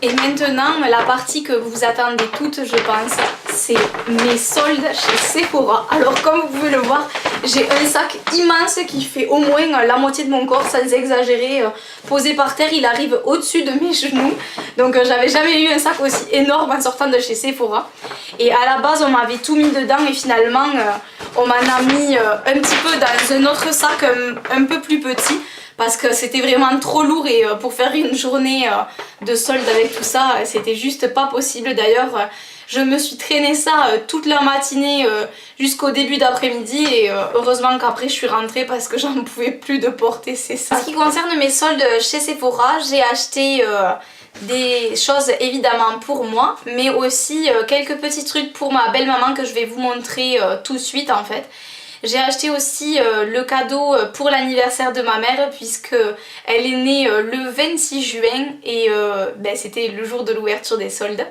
Et maintenant, la partie que vous attendez toutes, je pense, c'est mes soldes chez Sephora. Alors comme vous pouvez le voir, j'ai un sac immense qui fait au moins la moitié de mon corps, sans exagérer. Posé par terre, il arrive au-dessus de mes genoux. Donc j'avais jamais eu un sac aussi énorme en sortant de chez Sephora. Et à la base, on m'avait tout mis dedans et finalement, on m'en a mis un petit peu dans un autre sac un peu plus petit. Parce que c'était vraiment trop lourd et pour faire une journée de solde avec tout ça, c'était juste pas possible. D'ailleurs, je me suis traîné ça toute la matinée jusqu'au début d'après-midi et heureusement qu'après je suis rentrée parce que j'en pouvais plus de porter ces sacs. En ce qui concerne mes soldes chez Sephora, j'ai acheté des choses évidemment pour moi, mais aussi quelques petits trucs pour ma belle-maman que je vais vous montrer tout de suite en fait. J'ai acheté aussi le cadeau pour l'anniversaire de ma mère puisque elle est née le 26 juin et c'était le jour de l'ouverture des soldes.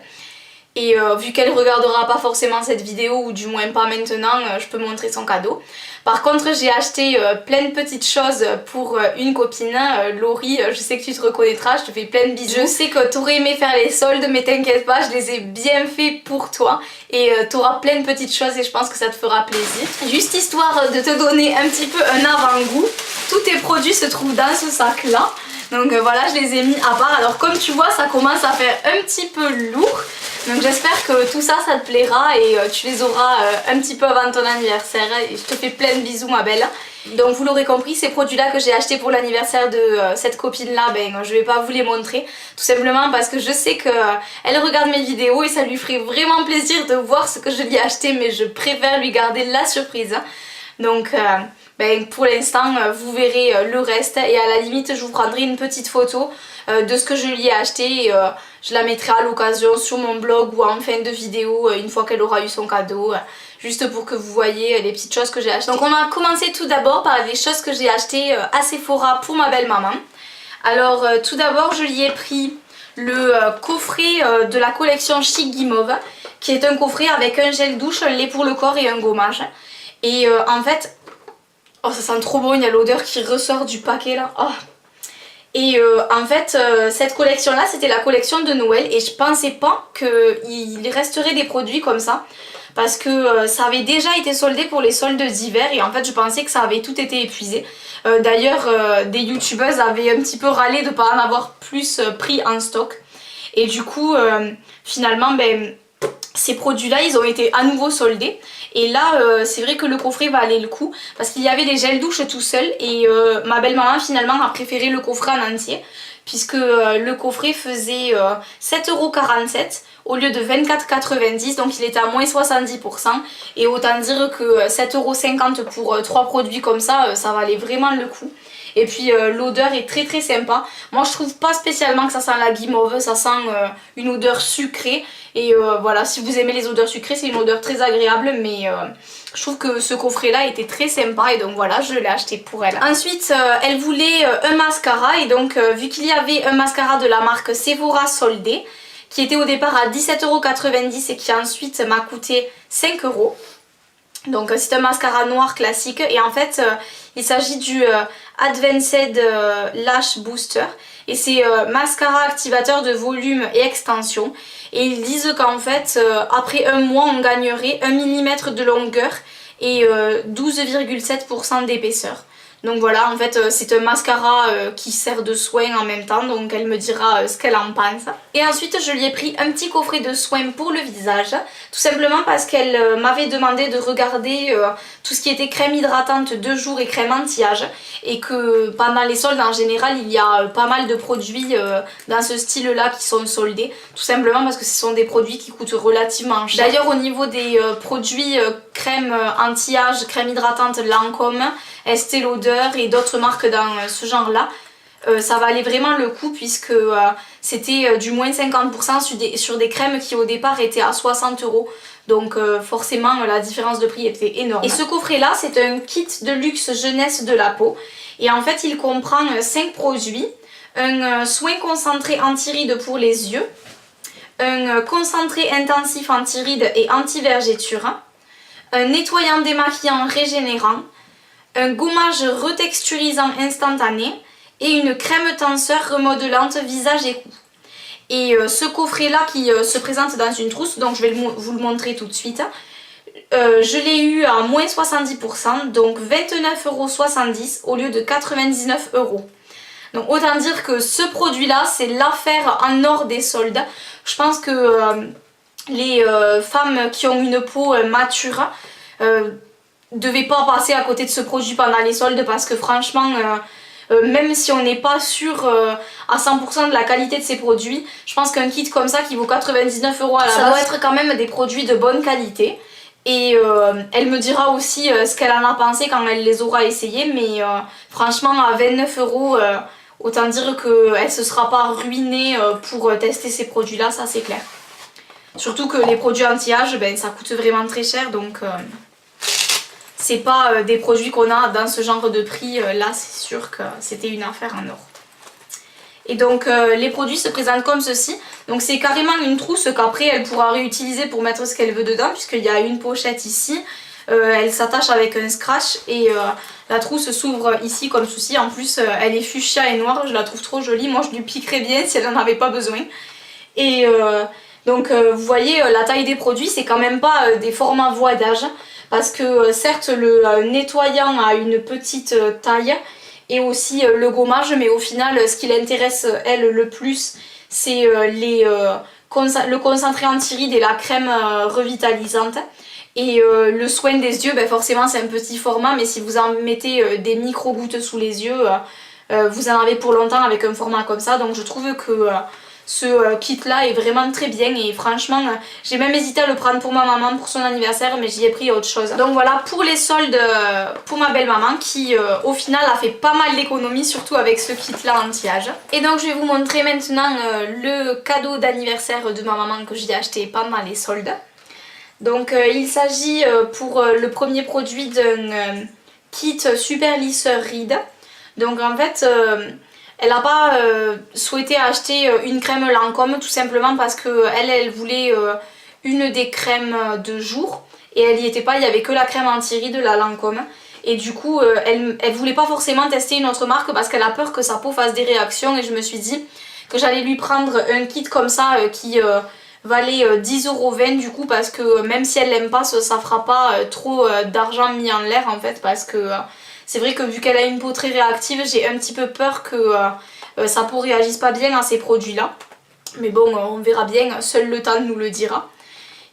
Et vu qu'elle regardera pas forcément cette vidéo, ou du moins pas maintenant, je peux montrer son cadeau. Par contre, j'ai acheté plein de petites choses pour une copine, Laurie, je sais que tu te reconnaîtras, je te fais plein de bisous. Je sais que t'aurais aimé faire les soldes, mais t'inquiète pas, je les ai bien fait pour toi. Et t'auras plein de petites choses et je pense que ça te fera plaisir. Juste histoire de te donner un petit peu un avant-goût, tous tes produits se trouvent dans ce sac-là. Donc voilà, je les ai mis à part. Alors comme tu vois, ça commence à faire un petit peu lourd. Donc j'espère que tout ça, ça te plaira et tu les auras un petit peu avant ton anniversaire. Et je te fais plein de bisous ma belle. Donc vous l'aurez compris, ces produits-là que j'ai achetés pour l'anniversaire de cette copine-là, je vais pas vous les montrer. Tout simplement parce que je sais qu'elle regarde mes vidéos et ça lui ferait vraiment plaisir de voir ce que je lui ai acheté. Mais je préfère lui garder la surprise. Donc pour l'instant vous verrez le reste et à la limite je vous prendrai une petite photo de ce que je lui ai acheté et je la mettrai à l'occasion sur mon blog ou en fin de vidéo une fois qu'elle aura eu son cadeau, juste pour que vous voyez les petites choses que j'ai achetées. Donc on va commencer tout d'abord par les choses que j'ai achetées à Sephora pour ma belle maman. Alors tout d'abord je lui ai pris le coffret de la collection Chic Guimauve, qui est un coffret avec un gel douche, un lait pour le corps et un gommage. Et en fait, oh ça sent trop bon, il y a l'odeur qui ressort du paquet là. Oh. Et en fait, cette collection là c'était la collection de Noël et je pensais pas qu'il resterait des produits comme ça. Parce que ça avait déjà été soldé pour les soldes d'hiver et en fait je pensais que ça avait tout été épuisé. D'ailleurs des youtubeuses avaient un petit peu râlé de ne pas en avoir plus pris en stock. Et du coup finalement ces produits là ils ont été à nouveau soldés. Et là c'est vrai que le coffret valait le coup parce qu'il y avait les gels douche tout seul et ma belle maman finalement a préféré le coffret en entier. Puisque le coffret faisait 7,47 € au lieu de 24,90 €, donc il était à moins 70%. Et autant dire que 7,50 € pour 3 produits comme ça, ça valait vraiment le coup. Et puis l'odeur est très très sympa. Moi je trouve pas spécialement que ça sent la guimauve, ça sent une odeur sucrée. Et voilà, si vous aimez les odeurs sucrées, c'est une odeur très agréable, mais je trouve que ce coffret là était très sympa et donc voilà, je l'ai acheté pour elle. Ensuite elle voulait un mascara et donc vu qu'il y avait un mascara de la marque Sephora soldé qui était au départ à 17,90 € et qui ensuite m'a coûté 5 €. Donc c'est un mascara noir classique et en fait il s'agit du Advanced Lash Booster et c'est mascara activateur de volume et extension. Et ils disent qu'en fait après un mois on gagnerait 1 mm de longueur et 12,7% d'épaisseur. Donc voilà, en fait c'est un mascara qui sert de soin en même temps, donc elle me dira ce qu'elle en pense. Et ensuite je lui ai pris un petit coffret de soins pour le visage, tout simplement parce qu'elle m'avait demandé de regarder tout ce qui était crème hydratante de jour et crème anti-âge, et que pendant les soldes en général il y a pas mal de produits dans ce style là qui sont soldés, tout simplement parce que ce sont des produits qui coûtent relativement cher. D'ailleurs au niveau des produits crème anti-âge, crème hydratante Lancôme, Estée Lauder et d'autres marques dans ce genre là, ça valait vraiment le coup puisque c'était du moins 50% sur des crèmes qui au départ étaient à 60 €. Donc forcément la différence de prix était énorme. Et ce coffret là c'est un kit de luxe jeunesse de la peau et en fait il comprend 5 produits. Un soin concentré anti-rides pour les yeux, un concentré intensif anti-rides et anti-vergéture, un nettoyant démaquillant régénérant, un gommage retexturisant instantané et une crème tenseur remodelante visage et cou. Et ce coffret là qui se présente dans une trousse, donc je vais vous le montrer tout de suite. Je l'ai eu à moins 70%, donc 29,70 € au lieu de 99 €. Donc autant dire que ce produit là c'est l'affaire en or des soldes. Je pense que les femmes qui ont une peau mature devaient pas passer à côté de ce produit pendant les soldes, parce que franchement même si on n'est pas sûr à 100% de la qualité de ces produits, je pense qu'un kit comme ça qui vaut 99 € à la base, ça doit être quand même des produits de bonne qualité. Et elle me dira aussi ce qu'elle en a pensé quand elle les aura essayés, mais franchement à 29 €, autant dire qu'elle ne se sera pas ruinée pour tester ces produits là, ça c'est clair. Surtout que les produits anti-âge, ben, ça coûte vraiment très cher, donc c'est pas des produits qu'on a dans ce genre de prix, là c'est sûr que c'était une affaire en or. Et donc les produits se présentent comme ceci. Donc c'est carrément une trousse qu'après elle pourra réutiliser pour mettre ce qu'elle veut dedans, puisqu'il y a une pochette ici, elle s'attache avec un scratch et la trousse s'ouvre ici comme ceci. En plus elle est fuchsia et noire, je la trouve trop jolie, moi je lui piquerais bien si elle n'en avait pas besoin. Et donc vous voyez la taille des produits, c'est quand même pas des formats voyage, parce que certes le nettoyant a une petite taille et aussi le gommage, mais au final ce qui l'intéresse elle le plus c'est le concentré anti-rides et la crème revitalisante. Et le soin des yeux, ben forcément c'est un petit format, mais si vous en mettez des micro gouttes sous les yeux, vous en avez pour longtemps avec un format comme ça. Donc je trouve que ce kit là est vraiment très bien, et franchement j'ai même hésité à le prendre pour ma maman pour son anniversaire, mais j'y ai pris autre chose. Donc voilà pour les soldes pour ma belle maman qui au final a fait pas mal d'économies, surtout avec ce kit là anti-âge. Et donc je vais vous montrer maintenant le cadeau d'anniversaire de ma maman que j'ai acheté pendant les soldes. Donc il s'agit pour le premier produit d'un kit super lisseur rides. Donc en fait elle n'a pas souhaité acheter une crème Lancôme, tout simplement parce qu'elle voulait une des crèmes de jour et elle n'y était pas, il n'y avait que la crème anti-rides de la Lancôme. Et du coup elle voulait pas forcément tester une autre marque parce qu'elle a peur que sa peau fasse des réactions, et je me suis dit que j'allais lui prendre un kit comme ça qui valait 10,20 € du coup, parce que même si elle l'aime pas, ça fera pas trop d'argent mis en l'air en fait, parce que c'est vrai que vu qu'elle a une peau très réactive, j'ai un petit peu peur que sa peau réagisse pas bien à ces produits là. Mais bon, on verra bien, seul le temps nous le dira.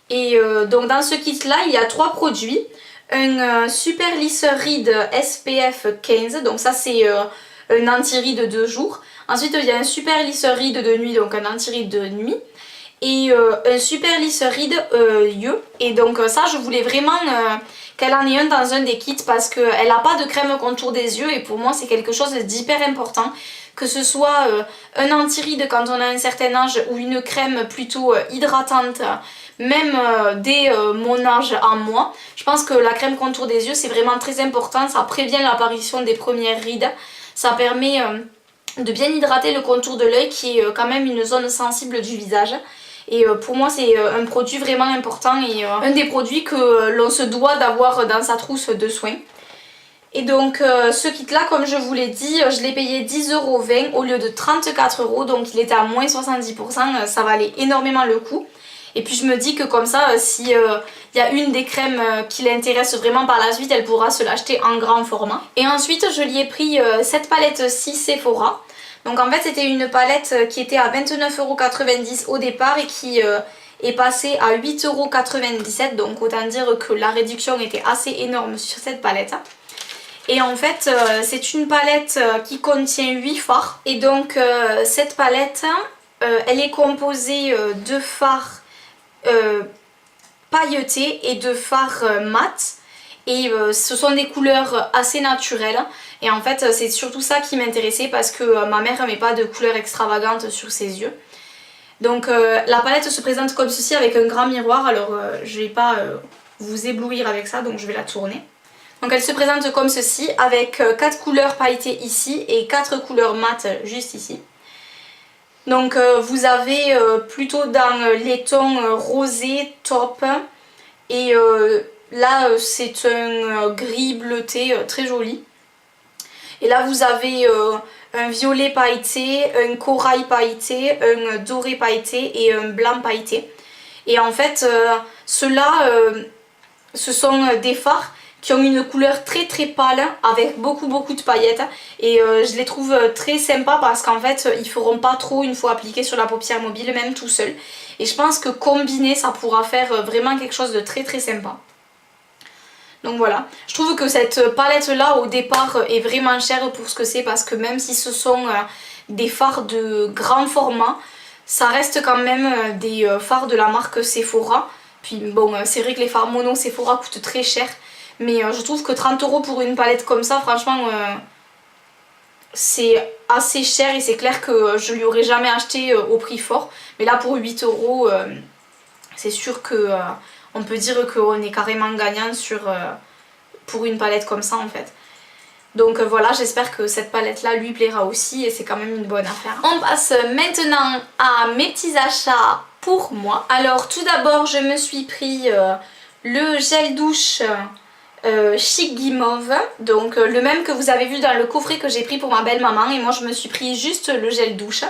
Et donc dans ce kit là il y a 3 produits. Un super lisseur rides SPF 15, donc ça c'est un anti-rides de jour. Ensuite il y a un super lisseur rides de nuit, donc un anti-rides de nuit. Et un super lisseur rides yeux. Et donc ça je voulais vraiment qu'elle en ait un dans un des kits, parce qu'elle n'a pas de crème contour des yeux, et pour moi c'est quelque chose d'hyper important. Que ce soit un anti-rides quand on a un certain âge, ou une crème plutôt hydratante, même dès mon âge à moi. Je pense que la crème contour des yeux c'est vraiment très important, ça prévient l'apparition des premières rides. Ça permet de bien hydrater le contour de l'œil qui est quand même une zone sensible du visage. Et pour moi c'est un produit vraiment important, et un des produits que l'on se doit d'avoir dans sa trousse de soins. Et donc ce kit là, comme je vous l'ai dit, je l'ai payé 10,20 € au lieu de 34 €, donc il était à moins 70%, ça valait énormément le coup. Et puis je me dis que comme ça, si y a une des crèmes qui l'intéresse vraiment par la suite, elle pourra se l'acheter en grand format. Et ensuite je lui ai pris cette palette-ci Sephora. Donc en fait c'était une palette qui était à 29,90 € au départ, et qui est passée à 8,97 €, donc autant dire que la réduction était assez énorme sur cette palette. Et en fait c'est une palette qui contient 8 fards, et donc cette palette elle est composée de fards pailletés et de fards mat. Et ce sont des couleurs assez naturelles, et en fait c'est surtout ça qui m'intéressait, parce que ma mère ne met pas de couleurs extravagantes sur ses yeux. Donc la palette se présente comme ceci avec un grand miroir, alors je ne vais pas vous éblouir avec ça, donc je vais la tourner. Donc elle se présente comme ceci avec 4 couleurs pailletées ici et 4 couleurs mat juste ici. Donc vous avez plutôt dans les tons rosé, taupe, et là c'est un gris bleuté très joli. Et là vous avez un violet pailleté, un corail pailleté, un doré pailleté et un blanc pailleté. Et en fait, ceux-là, ce sont des fards qui ont une couleur très pâle avec beaucoup de paillettes. Et je les trouve très sympas parce qu'en fait, ils feront pas trop une fois appliqués sur la paupière mobile, même tout seul. Et je pense que combiné, ça pourra faire vraiment quelque chose de très sympa. Donc voilà, je trouve que cette palette là au départ est vraiment chère pour ce que c'est parce que même si ce sont des fards de grand format, ça reste quand même des fards de la marque Sephora. Puis bon, c'est vrai que les fards mono Sephora coûtent très cher, mais je trouve que 30 € pour une palette comme ça, franchement, c'est assez cher et c'est clair que je lui aurais jamais acheté au prix fort. Mais là pour 8 €, c'est sûr que... on peut dire qu'on est carrément gagnant pour une palette comme ça en fait. Donc voilà, j'espère que cette palette là lui plaira aussi et c'est quand même une bonne affaire. On passe maintenant à mes petits achats pour moi. Alors tout d'abord je me suis pris le gel douche Chic Guimauve, donc le même que vous avez vu dans le coffret que j'ai pris pour ma belle maman, et moi je me suis pris juste le gel douche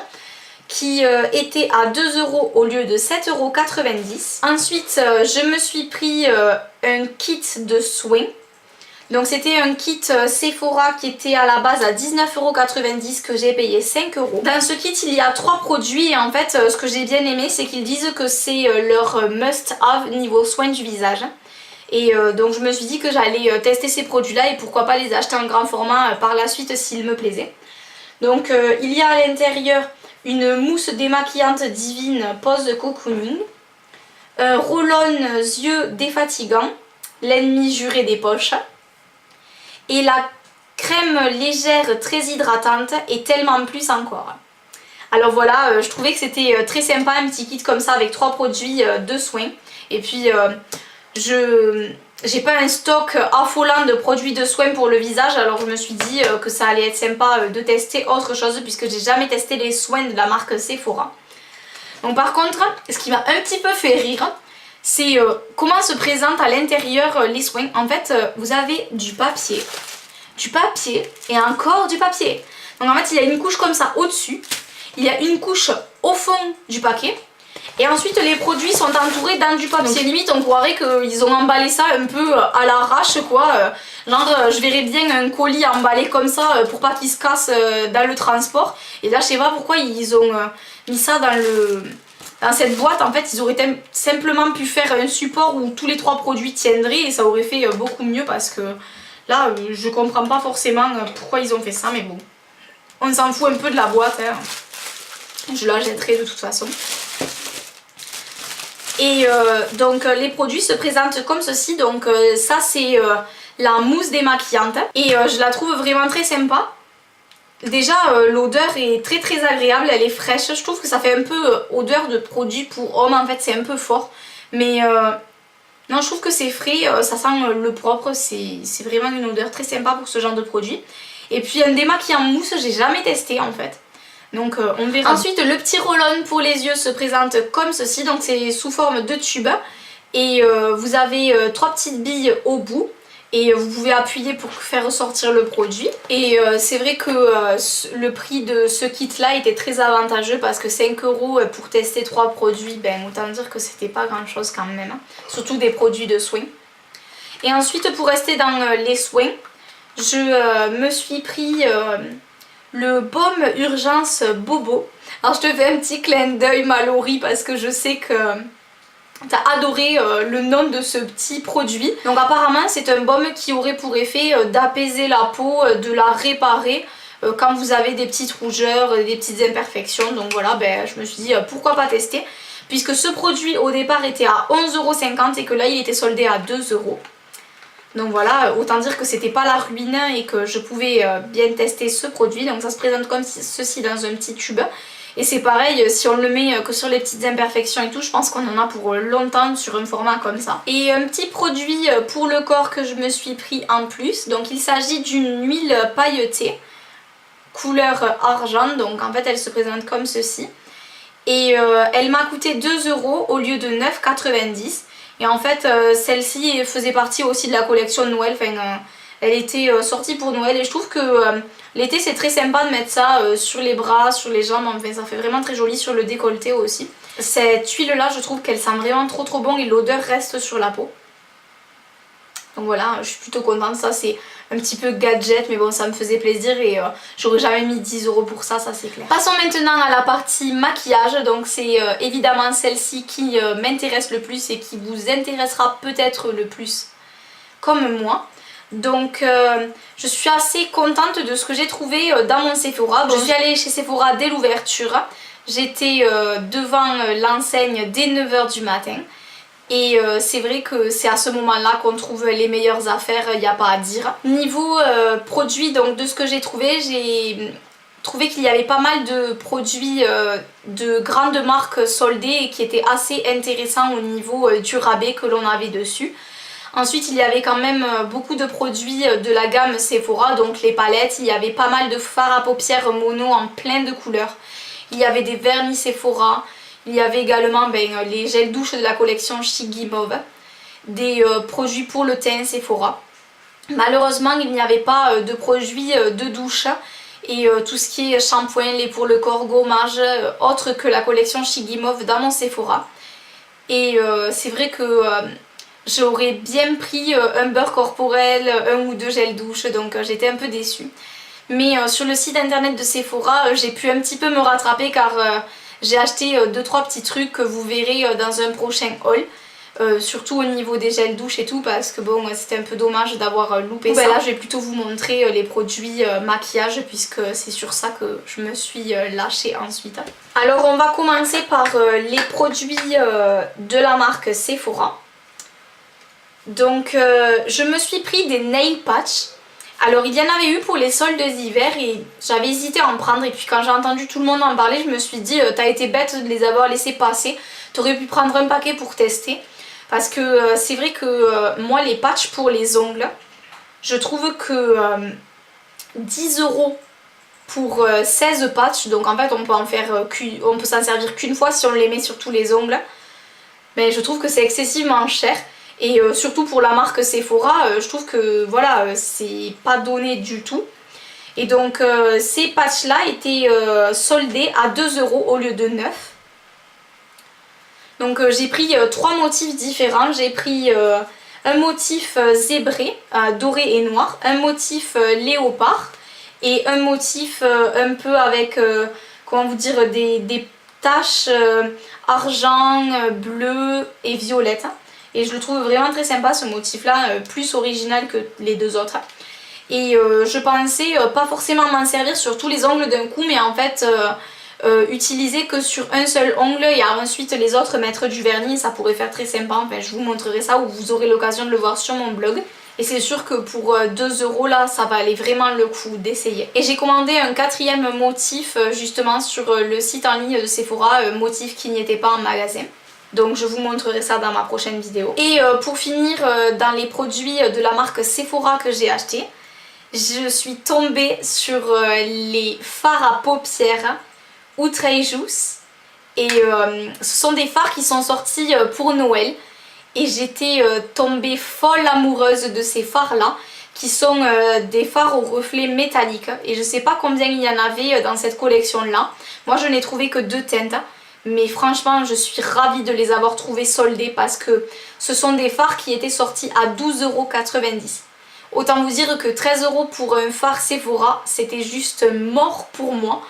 qui était à 2 € au lieu de 7,90 €. Ensuite, je me suis pris un kit de soins. Donc c'était un kit Sephora qui était à la base à 19,90 € que j'ai payé 5 €. Dans ce kit, il y a 3 produits et en fait, ce que j'ai bien aimé, c'est qu'ils disent que c'est leur must-have niveau soins du visage. Et donc je me suis dit que j'allais tester ces produits-là et pourquoi pas les acheter en grand format par la suite s'ils me plaisaient. Donc il y a à l'intérieur une mousse démaquillante divine pose cocooning, un roll-on yeux défatigant, l'ennemi juré des poches, et la crème légère très hydratante et tellement plus encore. Alors voilà, je trouvais que c'était très sympa, un petit kit comme ça avec 3 produits de soins. Et puis j'ai pas un stock affolant de produits de soins pour le visage, alors je me suis dit que ça allait être sympa de tester autre chose puisque j'ai jamais testé les soins de la marque Sephora. Donc par contre, ce qui m'a un petit peu fait rire, c'est comment se présentent à l'intérieur les soins. En fait, vous avez du papier et encore du papier. Donc en fait, il y a une couche comme ça au-dessus, il y a une couche au fond du paquet. Et ensuite les produits sont entourés dans du papier. Donc limite on croirait qu'ils ont emballé ça un peu à l'arrache quoi. Genre je verrais bien un colis emballé comme ça pour pas qu'il se casse dans le transport. Et là je sais pas pourquoi ils ont mis ça dans cette boîte. En fait ils auraient simplement pu faire un support où tous les 3 produits tiendraient et ça aurait fait beaucoup mieux parce que là je comprends pas forcément pourquoi ils ont fait ça, mais bon. On s'en fout un peu de la boîte hein. Je la jetterai de toute façon. Et donc les produits se présentent comme ceci. Donc ça c'est la mousse démaquillante et je la trouve vraiment très sympa. Déjà l'odeur est très agréable, elle est fraîche. Je trouve que ça fait un peu odeur de produit pour homme, en fait c'est un peu fort. Mais non, je trouve que c'est frais, ça sent le propre, c'est vraiment une odeur très sympa pour ce genre de produit. Et puis un démaquillant mousse, j'ai jamais testé en fait. Donc on verra. Ensuite le petit roll-on pour les yeux se présente comme ceci, donc c'est sous forme de tube et vous avez 3 petites billes au bout et vous pouvez appuyer pour faire ressortir le produit. Et c'est vrai que le prix de ce kit là était très avantageux parce que 5 € pour tester 3 produits, ben autant dire que c'était pas grand chose quand même, hein. Surtout des produits de soins. Et ensuite pour rester dans les soins, je me suis pris le baume urgence Bobo. Alors je te fais un petit clin d'œil Mallory parce que je sais que t'as adoré le nom de ce petit produit. Donc apparemment c'est un baume qui aurait pour effet d'apaiser la peau, de la réparer quand vous avez des petites rougeurs, des petites imperfections. Donc voilà, ben, je me suis dit pourquoi pas tester. Puisque ce produit au départ était à 11,50 € et que là il était soldé à 2 €. Donc voilà, autant dire que c'était pas la ruine et que je pouvais bien tester ce produit. Donc ça se présente comme ceci dans un petit tube. Et c'est pareil, si on le met que sur les petites imperfections et tout, je pense qu'on en a pour longtemps sur un format comme ça. Et un petit produit pour le corps que je me suis pris en plus. Donc il s'agit d'une huile pailletée, couleur argent. Donc en fait elle se présente comme ceci. Et elle m'a coûté 2 € au lieu de 9,90 €. Et en fait celle-ci faisait partie aussi de la collection de Noël, enfin Elle était sortie pour Noël et je trouve que l'été c'est très sympa de mettre ça sur les bras, sur les jambes, enfin ça fait vraiment très joli sur le décolleté aussi. Cette huile là je trouve qu'elle sent vraiment trop bon et l'odeur reste sur la peau. Donc voilà, je suis plutôt contente, ça c'est un petit peu gadget mais bon ça me faisait plaisir et j'aurais jamais mis 10 € pour ça, ça c'est clair. Passons maintenant à la partie maquillage, donc c'est évidemment celle-ci qui m'intéresse le plus et qui vous intéressera peut-être le plus comme moi. Donc je suis assez contente de ce que j'ai trouvé dans mon Sephora. Bon, je suis allée chez Sephora dès l'ouverture, j'étais devant l'enseigne dès 9 h du matin. Et c'est vrai que c'est à ce moment-là qu'on trouve les meilleures affaires, il n'y a pas à dire. Niveau produits, donc de ce que j'ai trouvé qu'il y avait pas mal de produits de grandes marques soldées et qui étaient assez intéressants au niveau du rabais que l'on avait dessus. Ensuite il y avait quand même beaucoup de produits de la gamme Sephora, donc les palettes, il y avait pas mal de fards à paupières mono en plein de couleurs. Il y avait des vernis Sephora. Il y avait également les gels douche de la collection Chic Guimauve, des produits pour le teint Sephora. Malheureusement, il n'y avait pas de produits de douche et tout ce qui est shampoing, lait pour le corps, gommage, autre que la collection Chic Guimauve dans mon Sephora. Et c'est vrai que j'aurais bien pris un beurre corporel, un ou deux gels douche, donc j'étais un peu déçue. Mais sur le site internet de Sephora, j'ai pu un petit peu me rattraper car j'ai acheté 2-3 petits trucs que vous verrez dans un prochain haul. Surtout au niveau des gels douche et tout parce que bon c'était un peu dommage d'avoir loupé ça. Là je vais plutôt vous montrer les produits maquillage puisque c'est sur ça que je me suis lâchée ensuite. Alors on va commencer par les produits de la marque Sephora. Donc je me suis pris des nail patch. Alors il y en avait eu pour les soldes d'hiver et j'avais hésité à en prendre et puis quand j'ai entendu tout le monde en parler je me suis dit t'as été bête de les avoir laissés passer, t'aurais pu prendre un paquet pour tester parce que c'est vrai que moi les patchs pour les ongles je trouve que 10 € pour 16 patchs, donc en fait on peut en faire on peut s'en servir qu'une fois si on les met sur tous les ongles, mais je trouve que c'est excessivement cher. Et surtout pour la marque Sephora, je trouve que voilà, c'est pas donné du tout. Et donc ces patchs là étaient soldés à 2 € au lieu de 9. Donc j'ai pris 3 motifs différents. J'ai pris un motif zébré, doré et noir, un motif léopard et un motif un peu avec, comment vous dire, des taches argent, bleu et violette. Et je le trouve vraiment très sympa ce motif là, plus original que les deux autres. Et je pensais pas forcément m'en servir sur tous les ongles d'un coup, mais en fait utiliser que sur un seul ongle et ensuite les autres mettre du vernis, ça pourrait faire très sympa. Enfin je vous montrerai ça ou vous aurez l'occasion de le voir sur mon blog. Et c'est sûr que pour 2 € là, ça va aller vraiment le coup d'essayer. Et j'ai commandé un 4e motif justement sur le site en ligne de Sephora, motif qui n'y était pas en magasin. Donc je vous montrerai ça dans ma prochaine vidéo. Et pour finir, dans les produits de la marque Sephora que j'ai acheté, je suis tombée sur les fards à paupières Outrageous. Et ce sont des fards qui sont sortis pour Noël. Et j'étais tombée folle amoureuse de ces fards là, qui sont des fards au reflet métallique. Et je sais pas combien il y en avait dans cette collection là. Moi je n'ai trouvé que 2 teintes. Mais franchement je suis ravie de les avoir trouvés soldés parce que ce sont des fards qui étaient sortis à 12,90 €. Autant vous dire que 13 € pour un fard Sephora c'était juste mort pour moi.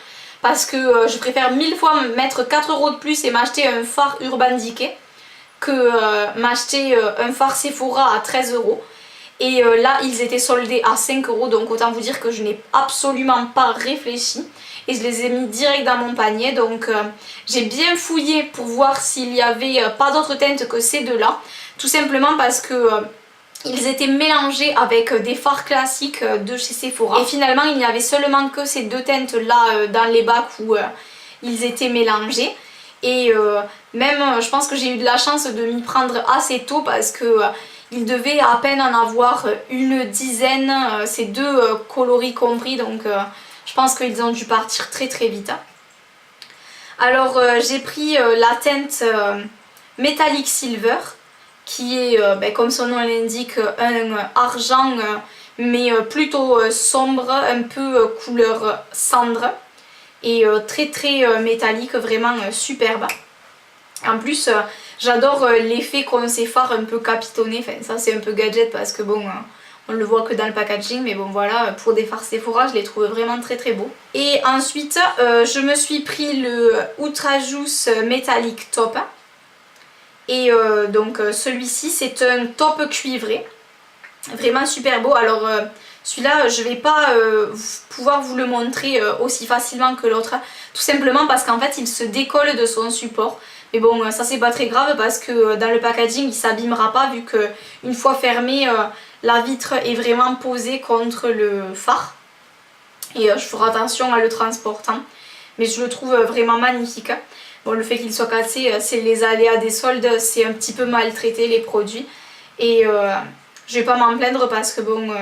Parce que je préfère 1000 fois mettre 4 € de plus et m'acheter un fard Urban Decay que m'acheter un fard Sephora à 13 €. Et là ils étaient soldés à 5 €, donc autant vous dire que je n'ai absolument pas réfléchi. Et je les ai mis direct dans mon panier, donc j'ai bien fouillé pour voir s'il n'y avait pas d'autres teintes que ces deux là. Tout simplement parce que ils étaient mélangés avec des fards classiques de chez Sephora. Et finalement il n'y avait seulement que ces 2 teintes là dans les bacs où ils étaient mélangés. Et même je pense que j'ai eu de la chance de m'y prendre assez tôt parce que il devait à peine en avoir une dizaine, ces 2 coloris compris, donc je pense qu'ils ont dû partir très très vite. Alors j'ai pris la teinte Metallic Silver qui est comme son nom l'indique un argent mais plutôt sombre, un peu couleur cendre et très très métallique, vraiment superbe. En plus j'adore l'effet qu'ont ces fards un peu capitonnés, enfin ça c'est un peu gadget parce que bon on le voit que dans le packaging, mais bon voilà, pour des fards Sephora je les trouve vraiment très très beaux. Et ensuite je me suis pris le Ultra Juice Metallic Top. Et donc celui-ci c'est un top cuivré, vraiment super beau. Alors celui-là je vais pas pouvoir vous le montrer aussi facilement que l'autre, tout simplement parce qu'en fait il se décolle de son support. Mais bon ça c'est pas très grave parce que dans le packaging il s'abîmera pas, vu que une fois fermé la vitre est vraiment posée contre le phare. Et je ferai attention à le transportant, mais je le trouve vraiment magnifique. Bon, le fait qu'il soit cassé, c'est les aléas des soldes, c'est un petit peu maltraité les produits. Et je vais pas m'en plaindre parce que bon,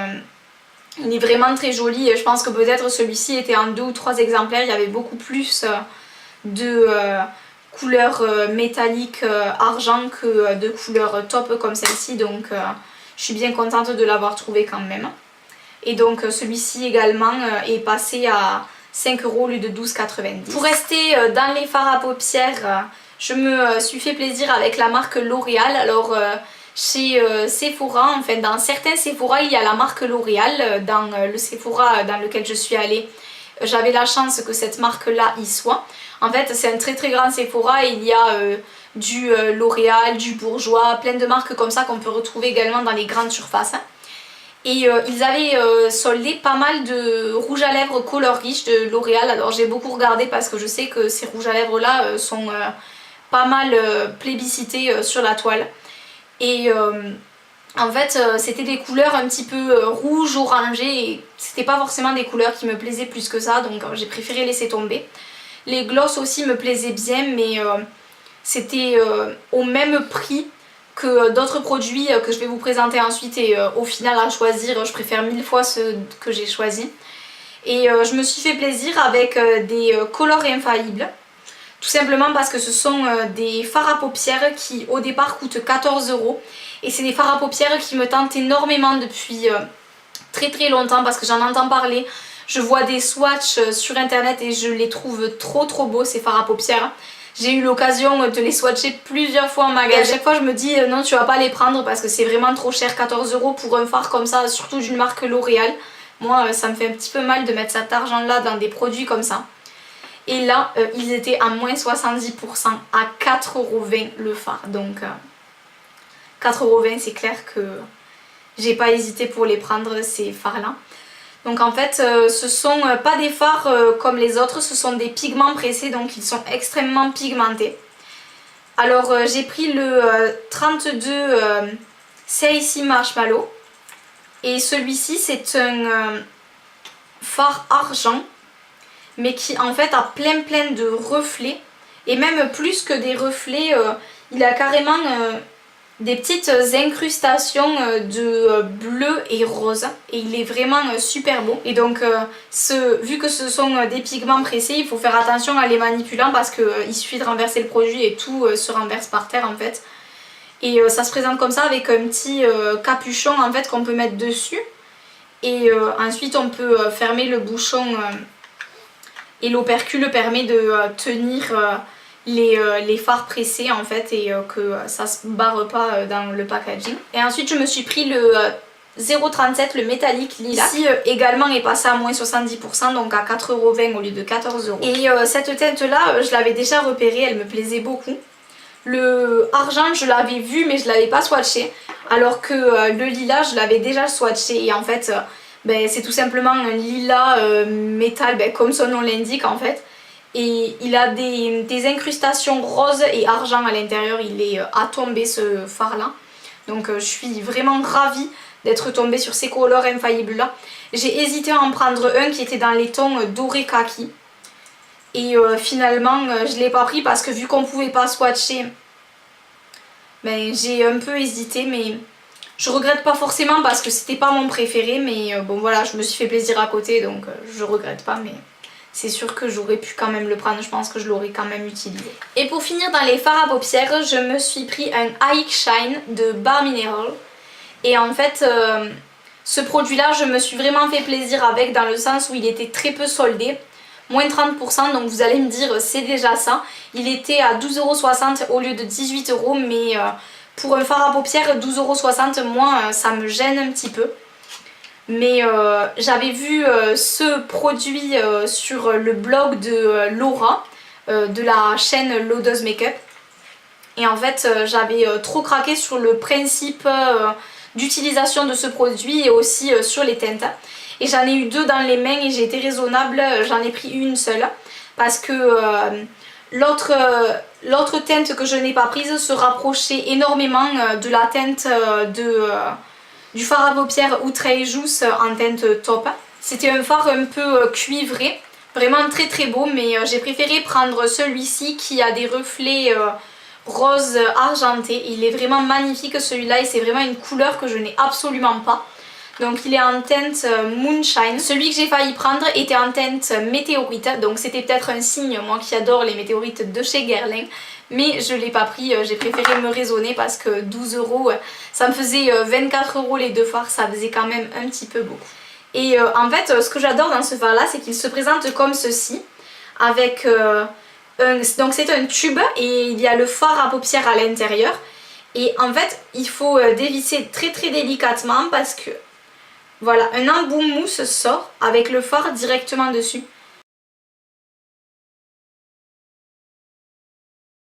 il est vraiment très joli. Et je pense que peut-être celui-ci était en 2 ou 3 exemplaires, il y avait beaucoup plus de couleurs métalliques argent que de couleurs top comme celle-ci. Donc je suis bien contente de l'avoir trouvé quand même. Et donc celui-ci également est passé à 5 € au lieu de 12,90 €. Pour rester dans les fards à paupières, je me suis fait plaisir avec la marque L'Oréal. Alors chez Sephora, enfin dans certains Sephora il y a la marque L'Oréal. Dans le Sephora dans lequel je suis allée, j'avais la chance que cette marque là y soit. En fait c'est un très très grand Sephora et il y a du L'Oréal, du Bourjois, plein de marques comme ça qu'on peut retrouver également dans les grandes surfaces. Et ils avaient soldé pas mal de rouges à lèvres Color Riche de L'Oréal. Alors j'ai beaucoup regardé parce que je sais que ces rouges à lèvres là sont pas mal plébiscités sur la toile. Et en fait c'était des couleurs un petit peu rouge, orangé, et c'était pas forcément des couleurs qui me plaisaient plus que ça, donc j'ai préféré laisser tomber. Les gloss aussi me plaisaient bien, mais c'était au même prix que d'autres produits que je vais vous présenter ensuite, et au final à choisir je préfère 1000 fois ceux que j'ai choisis. Et je me suis fait plaisir avec des Color Infaillibles, tout simplement parce que ce sont des fards à paupières qui au départ coûtent 14 € et c'est des fards à paupières qui me tentent énormément depuis très très longtemps parce que j'en entends parler. Je vois des swatchs sur internet et je les trouve trop beaux, ces fards à paupières. J'ai eu l'occasion de les swatcher plusieurs fois en magasin. Et à chaque fois je me dis non, tu vas pas les prendre parce que c'est vraiment trop cher, 14 € pour un fard comme ça, surtout d'une marque L'Oréal. Moi ça me fait un petit peu mal de mettre cet argent là dans des produits comme ça. Et là ils étaient à moins 70% à 4,20 € le fard. Donc 4,20 € c'est clair que j'ai pas hésité pour les prendre, ces fards là. Donc en fait ce sont pas des fards comme les autres, ce sont des pigments pressés, donc ils sont extrêmement pigmentés. Alors j'ai pris le 32 Stacy Marshmallow et celui-ci c'est un fard argent mais qui en fait a plein de reflets, et même plus que des reflets, il a carrément des petites incrustations de bleu et rose, et il est vraiment super beau. Et donc vu que ce sont des pigments pressés, il faut faire attention à les manipulant parce qu'il suffit de renverser le produit et tout se renverse par terre en fait. Et ça se présente comme ça avec un petit capuchon en fait qu'on peut mettre dessus, et ensuite on peut fermer le bouchon et l'opercule permet de tenir les fards pressés en fait, et que ça se barre pas dans le packaging. Et ensuite je me suis pris le 0,37, le métallique lilas. Ici également est passé à moins 70%, donc à 4,20 € au lieu de 14 €. Et cette teinte là je l'avais déjà repérée, elle me plaisait beaucoup. Le argent je l'avais vu mais je l'avais pas swatché, alors que le lilas je l'avais déjà swatché, et en fait c'est tout simplement un lilas métal, comme son nom l'indique en fait. Et il a des incrustations roses et argent à l'intérieur, il est à tomber ce fard là. Donc je suis vraiment ravie d'être tombée sur ces Color Infaillibles là. J'ai hésité à en prendre un qui était dans les tons doré kaki. Et finalement je ne l'ai pas pris parce que vu qu'on ne pouvait pas swatcher, j'ai un peu hésité, mais je regrette pas forcément parce que c'était pas mon préféré. Mais bon voilà, je me suis fait plaisir à côté, donc je regrette pas, mais c'est sûr que j'aurais pu quand même le prendre, je pense que je l'aurais quand même utilisé. Et pour finir dans les fards à paupières, je me suis pris un High Shine de Bar Mineral. Et en fait, Ce produit là je me suis vraiment fait plaisir avec, dans le sens où il était très peu soldé. Moins 30%, donc vous allez me dire c'est déjà ça. Il était à 12,60 € au lieu de 18 €, mais pour un fard à paupières 12,60 €, moi ça me gêne un petit peu. Mais j'avais vu ce produit sur le blog de Laura, de la chaîne Laudeuse Make-up. Et en fait j'avais trop craqué sur le principe d'utilisation de ce produit et aussi sur les teintes. Et j'en ai eu deux dans les mains et j'ai été raisonnable, j'en ai pris une seule. Parce que l'autre teinte que je n'ai pas prise se rapprochait énormément de la teinte du fard à paupières Outrage Juice en teinte taupe. C'était un fard un peu cuivré, vraiment très très beau, mais j'ai préféré prendre celui-ci qui a des reflets rose argenté. Il est vraiment magnifique celui-là et c'est vraiment une couleur que je n'ai absolument pas. Donc il est en teinte Moonshine. Celui que j'ai failli prendre était en teinte Météorite, donc c'était peut-être un signe, moi qui adore les météorites de chez Guerlain. Mais je ne l'ai pas pris, j'ai préféré me raisonner parce que 12 €, ça me faisait 24 € les deux fards, ça faisait quand même un petit peu beaucoup. Et en fait ce que j'adore dans ce fard là, c'est qu'il se présente comme ceci, avec donc c'est un tube et il y a le fard à paupières à l'intérieur. Et en fait il faut dévisser très très délicatement parce que voilà, un embout mousse sort avec le fard directement dessus.